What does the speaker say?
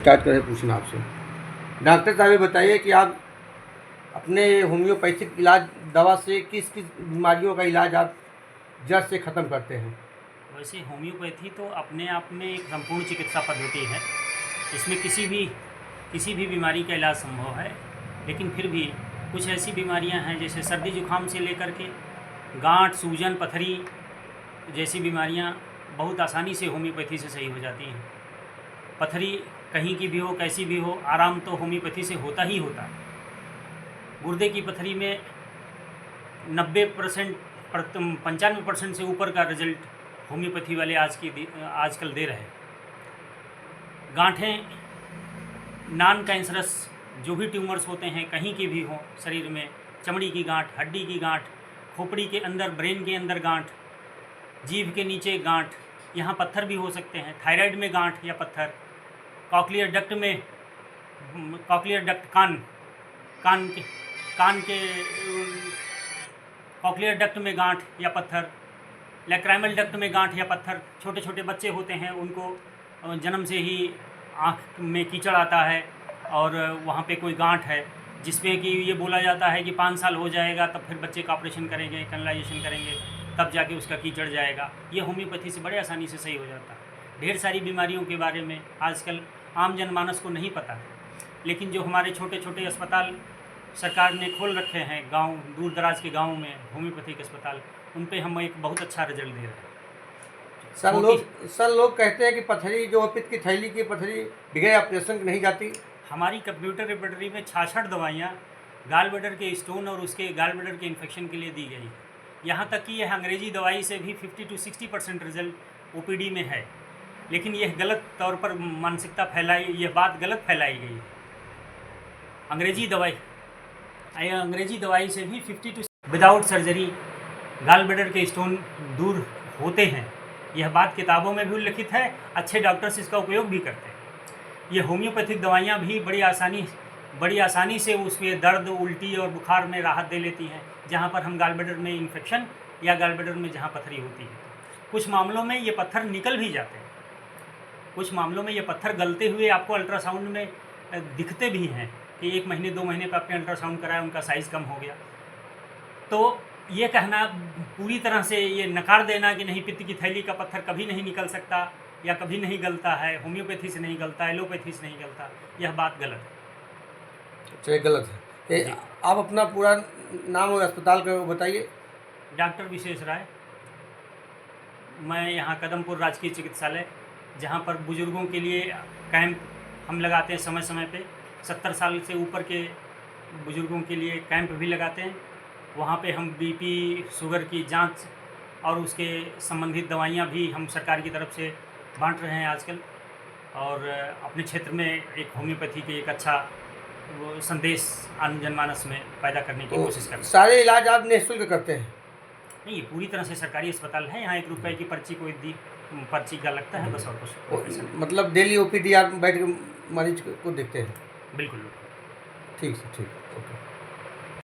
Start करें पूछना आपसे। डॉक्टर साहब ये बताइए कि आप अपने होम्योपैथिक इलाज दवा से किस किस बीमारियों का इलाज आप जड़ से ख़त्म करते हैं? वैसे होम्योपैथी तो अपने आप में एक संपूर्ण चिकित्सा पद्धति है। इसमें किसी भी बीमारी का इलाज संभव है, लेकिन फिर भी कुछ ऐसी बीमारियां हैं जैसे सर्दी जुकाम से लेकर के गांठ, सूजन, पथरी जैसी बीमारियां बहुत आसानी से होम्योपैथी से सही हो जाती हैं। पथरी कहीं की भी हो, कैसी भी हो, आराम तो होम्योपैथी से होता ही होता है। गुर्दे की पथरी में 90% 95% से ऊपर का रिजल्ट होम्योपैथी वाले आजकल दे रहे हैं। गांठें, नॉन कैंसरस जो भी ट्यूमर्स होते हैं कहीं की भी हों शरीर में, चमड़ी की गांठ, हड्डी की गांठ, खोपड़ी के अंदर, ब्रेन के अंदर गांठ, जीभ के नीचे गांठ, यहाँ पत्थर भी हो सकते हैं। थायराइड में गांठ या पत्थर, कॉक्लियर डक्ट कान के कॉक्लियर डक्ट में गांठ या पत्थर, लैक्राइमल डक्ट में गांठ या पत्थर। छोटे छोटे बच्चे होते हैं, उनको जन्म से ही आँख में कीचड़ आता है और वहाँ पे कोई गांठ है, जिसमें कि ये बोला जाता है कि 5 साल हो जाएगा तब फिर बच्चे का ऑपरेशन करेंगे, कैनालाइजेशन करेंगे, तब जाके उसका कीचड़ जाएगा। ये होम्योपैथी से बड़े आसानी से सही हो जाता है। ढेर सारी बीमारियों के बारे में आजकल आम जनमानस को नहीं पता है, लेकिन जो हमारे छोटे छोटे अस्पताल सरकार ने खोल रखे हैं गांव, दूर दराज के गाँव में होम्योपैथिक अस्पताल, उन पे हम एक बहुत अच्छा रिजल्ट दे रहे हैं। सर लोग कहते हैं कि पथरी जो पित्त की थैली की पथरी बगैर ऑपरेशन की नहीं जाती। हमारी कंप्यूटर लेबोरेटरी में 66 दवाइयाँ गाल ब्लैडर के स्टोन और उसके गाल ब्लैडर के इन्फेक्शन के लिए दी गई है। यहाँ तक कि यह अंग्रेजी दवाई से भी 50 to 60% रिजल्ट ओपीडी में है, लेकिन यह गलत तौर पर मानसिकता यह बात गलत फैलाई गई है। अंग्रेजी दवाई से भी 50 to without surgery gall bladder के स्टोन दूर होते हैं। यह बात किताबों में भी उल्लिखित है, अच्छे डॉक्टर्स इसका उपयोग भी करते हैं। ये होम्योपैथिक दवाइयाँ भी बड़ी आसानी से उसमें दर्द, उल्टी और बुखार में राहत दे लेती हैं, जहाँ पर हम गाल ब्लैडर में इन्फेक्शन या गाल ब्लैडर में जहाँ पथरी होती है। कुछ मामलों में ये पत्थर निकल भी जाते हैं, कुछ मामलों में ये पत्थर गलते हुए आपको अल्ट्रासाउंड में दिखते भी हैं कि 1 महीने 2 महीने पर आपने अल्ट्रासाउंड कराया, उनका साइज़ कम हो गया। तो ये कहना पूरी तरह से ये नकार देना कि नहीं, पित्त की थैली का पत्थर कभी नहीं निकल सकता या कभी नहीं गलता है, होम्योपैथी से नहीं गलता, एलोपैथी से नहीं गलता, यह बात गलत है। अच्छा, गलत है। आप अपना पूरा नाम और अस्पताल का बताइए। डॉक्टर विशेष राय, मैं यहाँ कदमपुर राजकीय चिकित्सालय, जहाँ पर बुज़ुर्गों के लिए कैंप हम लगाते हैं समय समय पे। 70 साल से ऊपर के बुज़ुर्गों के लिए कैंप भी लगाते हैं। वहाँ पे हम बीपी, शुगर की जांच और उसके संबंधित दवाइयाँ भी हम सरकार की तरफ से बांट रहे हैं आजकल, और अपने क्षेत्र में एक होम्योपैथी के एक अच्छा संदेश आम जनमानस में पैदा करने की कोशिश करते हैं। सारे इलाज आप निःशुल्क करते हैं? नहीं, ये पूरी तरह से सरकारी अस्पताल है। यहाँ 1 रुपये की पर्ची का लगता है बस, और कुछ। मतलब डेली ओपीडी आप बैठ के मरीज को देखते हैं? बिल्कुल। ठीक है, ठीक है, ओके।